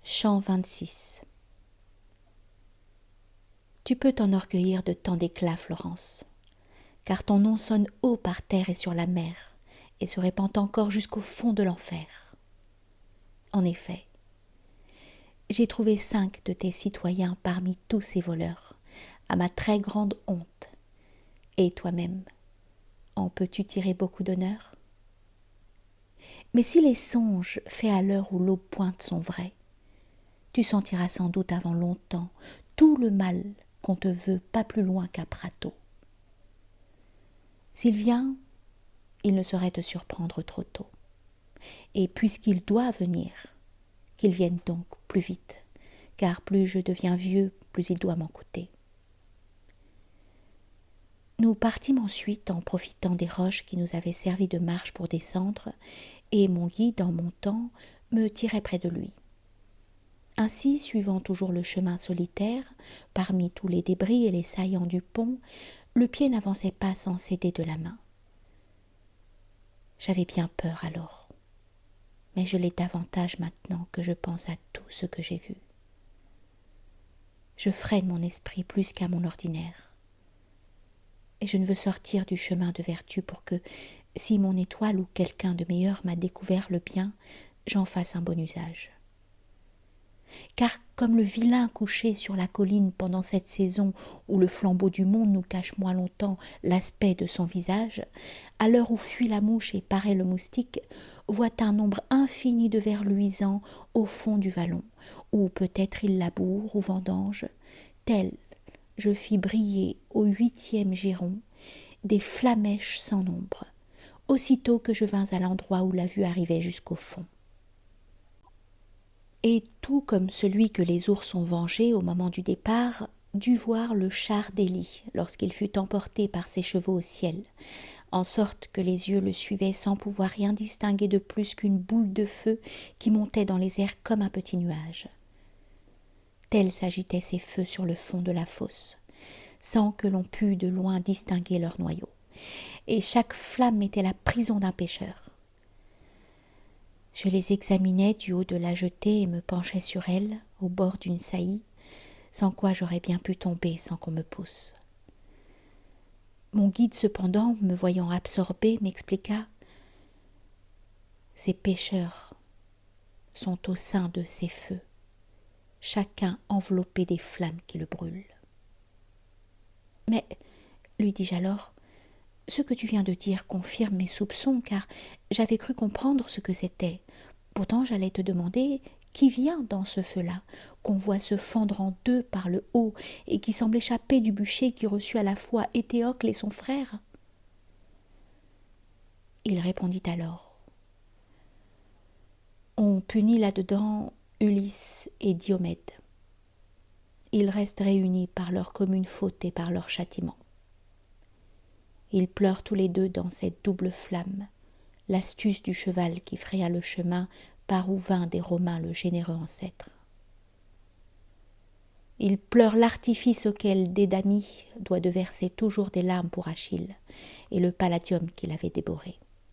Chant 26. Tu peux t'enorgueillir de tant d'éclat, Florence, car ton nom sonne haut par terre et sur la mer, et se répand encore jusqu'au fond de l'enfer. En effet, j'ai trouvé 5 de tes citoyens parmi tous ces voleurs, à ma très grande honte. Et toi-même, en peux-tu tirer beaucoup d'honneur? Mais si les songes faits à l'heure où l'aube pointe sont vrais, tu sentiras sans doute avant longtemps tout le mal qu'on te veut pas plus loin qu'à Prato. S'il vient, il ne saurait te surprendre trop tôt. Et puisqu'il doit venir, qu'il vienne donc plus vite, car plus je deviens vieux, plus il doit m'en coûter. Nous partîmes ensuite en profitant des roches qui nous avaient servi de marche pour descendre, et mon guide, en montant, me tirait près de lui. Ainsi, suivant toujours le chemin solitaire, parmi tous les débris et les saillants du pont, le pied n'avançait pas sans céder de la main. J'avais bien peur alors, mais je l'ai davantage maintenant que je pense à tout ce que j'ai vu. Je freine mon esprit plus qu'à mon ordinaire, et je ne veux sortir du chemin de vertu pour que, si mon étoile ou quelqu'un de meilleur m'a découvert le bien, j'en fasse un bon usage. Car comme le vilain couché sur la colline pendant cette saison où le flambeau du monde nous cache moins longtemps l'aspect de son visage, à l'heure où fuit la mouche et paraît le moustique, voit un nombre infini de vers luisants au fond du vallon, où peut-être il laboure ou vendange, tel je fis briller au 8e giron des flammèches sans nombre, aussitôt que je vins à l'endroit où la vue arrivait jusqu'au fond. Et tout comme celui que les ours ont vengé au moment du départ, dut voir le char d'Élie lorsqu'il fut emporté par ses chevaux au ciel, en sorte que les yeux le suivaient sans pouvoir rien distinguer de plus qu'une boule de feu qui montait dans les airs comme un petit nuage. Tels s'agitaient ces feux sur le fond de la fosse, sans que l'on pût de loin distinguer leur noyau, et chaque flamme était la prison d'un pêcheur. Je les examinais du haut de la jetée et me penchais sur elles, au bord d'une saillie, sans quoi j'aurais bien pu tomber sans qu'on me pousse. Mon guide, cependant, me voyant absorbé, m'expliqua « Ces pêcheurs sont au sein de ces feux, chacun enveloppé des flammes qui le brûlent. » « Mais, lui dis-je alors, ce que tu viens de dire confirme mes soupçons, car j'avais cru comprendre ce que c'était. Pourtant, j'allais te demander qui vient dans ce feu-là, qu'on voit se fendre en deux par le haut et qui semble échapper du bûcher qui reçut à la fois Éthéocle et son frère. Il répondit alors. On punit là-dedans Ulysse et Diomède. Ils restent réunis par leur commune faute et par leur châtiment. Ils pleurent tous les deux dans cette double flamme, l'astuce du cheval qui fraya le chemin par où vint des Romains le généreux ancêtre. Ils pleurent l'artifice auquel Dédamie doit de verser toujours des larmes pour Achille et le palladium qu'il avait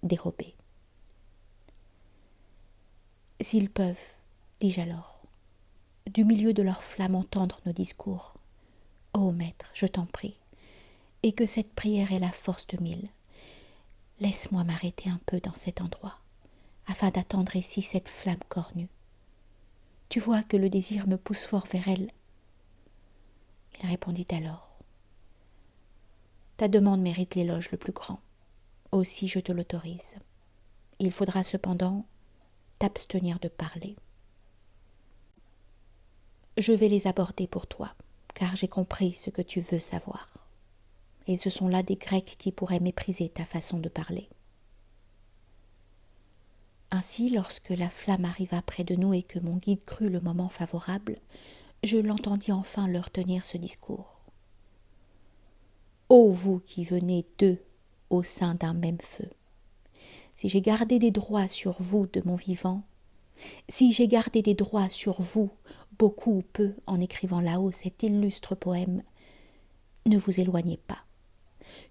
dérobé. S'ils peuvent, dis-je alors, du milieu de leur flamme entendre nos discours, ô maître, je t'en prie, et que cette prière ait la force de 1000. Laisse-moi m'arrêter un peu dans cet endroit, afin d'attendre ici cette flamme cornue. Tu vois que le désir me pousse fort vers elle. Il répondit alors. Ta demande mérite l'éloge le plus grand. Aussi je te l'autorise. Il faudra cependant t'abstenir de parler. Je vais les aborder pour toi, car j'ai compris ce que tu veux savoir. Et ce sont là des Grecs qui pourraient mépriser ta façon de parler. Ainsi, lorsque la flamme arriva près de nous et que mon guide crut le moment favorable, je l'entendis enfin leur tenir ce discours. Ô vous qui venez deux au sein d'un même feu, si j'ai gardé des droits sur vous de mon vivant, si j'ai gardé des droits sur vous, beaucoup ou peu, en écrivant là-haut cet illustre poème, ne vous éloignez pas.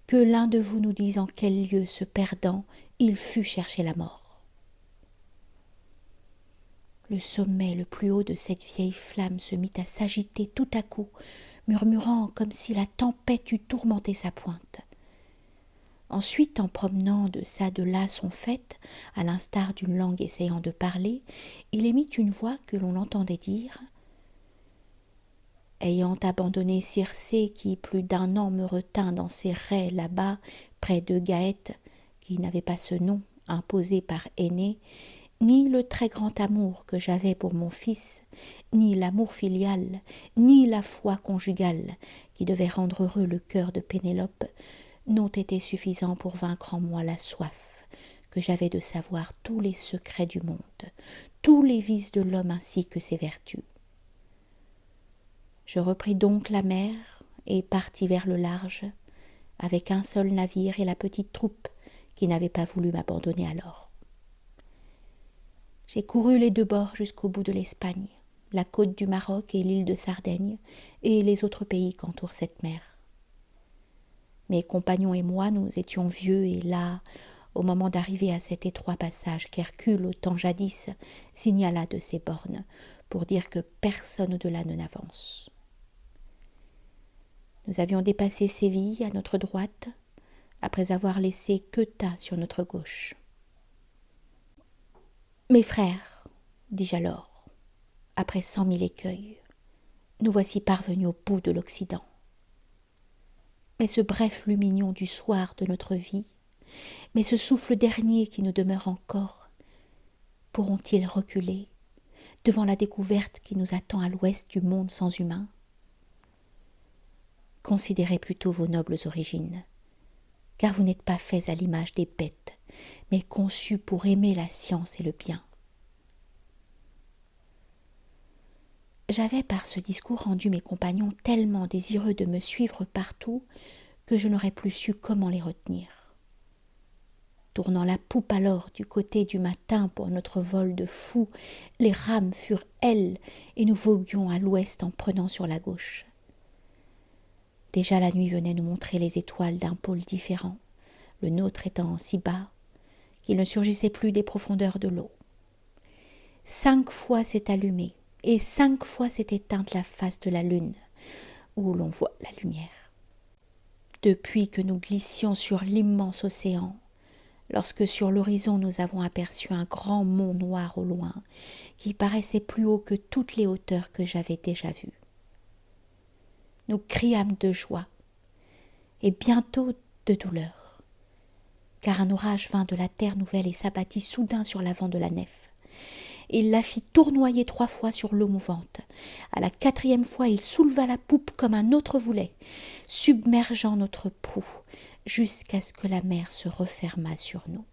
Que l'un de vous nous dise en quel lieu, se perdant, il fut chercher la mort. Le sommet le plus haut de cette vieille flamme se mit à s'agiter tout à coup, murmurant comme si la tempête eût tourmenté sa pointe. Ensuite, en promenant de ça de là son faîte, à l'instar d'une langue essayant de parler, il émit une voix que l'on entendait dire « Ayant abandonné Circé, qui plus d'un an me retint dans ses raies là-bas, près de Gaète, qui n'avait pas ce nom, imposé par Énée, ni le très grand amour que j'avais pour mon fils, ni l'amour filial, ni la foi conjugale, qui devait rendre heureux le cœur de Pénélope, n'ont été suffisants pour vaincre en moi la soif que j'avais de savoir tous les secrets du monde, tous les vices de l'homme ainsi que ses vertus. Je repris donc la mer et partis vers le large, avec un seul navire et la petite troupe qui n'avait pas voulu m'abandonner alors. J'ai couru les deux bords jusqu'au bout de l'Espagne, la côte du Maroc et l'île de Sardaigne, et les autres pays qu'entoure cette mer. Mes compagnons et moi, nous étions vieux, et là, au moment d'arriver à cet étroit passage qu'Hercule, au temps jadis, signala de ses bornes, pour dire que personne au-delà ne n'avance. Nous avions dépassé Séville à notre droite, après avoir laissé Ceuta sur notre gauche. « Mes frères, dis-je alors, après 100 000 écueils, nous voici parvenus au bout de l'Occident. Mais ce bref lumignon du soir de notre vie, mais ce souffle dernier qui nous demeure encore, pourront-ils reculer devant la découverte qui nous attend à l'ouest du monde sans humain? Considérez plutôt vos nobles origines, car vous n'êtes pas faits à l'image des bêtes, mais conçus pour aimer la science et le bien. » J'avais par ce discours rendu mes compagnons tellement désireux de me suivre partout que je n'aurais plus su comment les retenir. Tournant la poupe alors du côté du matin pour notre vol de fou, les rames furent elles et nous voguions à l'ouest en prenant sur la gauche. Déjà la nuit venait nous montrer les étoiles d'un pôle différent, le nôtre étant si bas qu'il ne surgissait plus des profondeurs de l'eau. 5 fois s'est allumée et 5 fois s'est éteinte la face de la lune, où l'on voit la lumière. Depuis que nous glissions sur l'immense océan, lorsque sur l'horizon nous avons aperçu un grand mont noir au loin, qui paraissait plus haut que toutes les hauteurs que j'avais déjà vues. Nous criâmes de joie, et bientôt de douleur, car un orage vint de la terre nouvelle et s'abattit soudain sur l'avant de la nef. Il la fit tournoyer 3 fois sur l'eau mouvante. À la 4e fois, il souleva la poupe comme un autre voulait, submergeant notre proue, jusqu'à ce que la mer se refermât sur nous.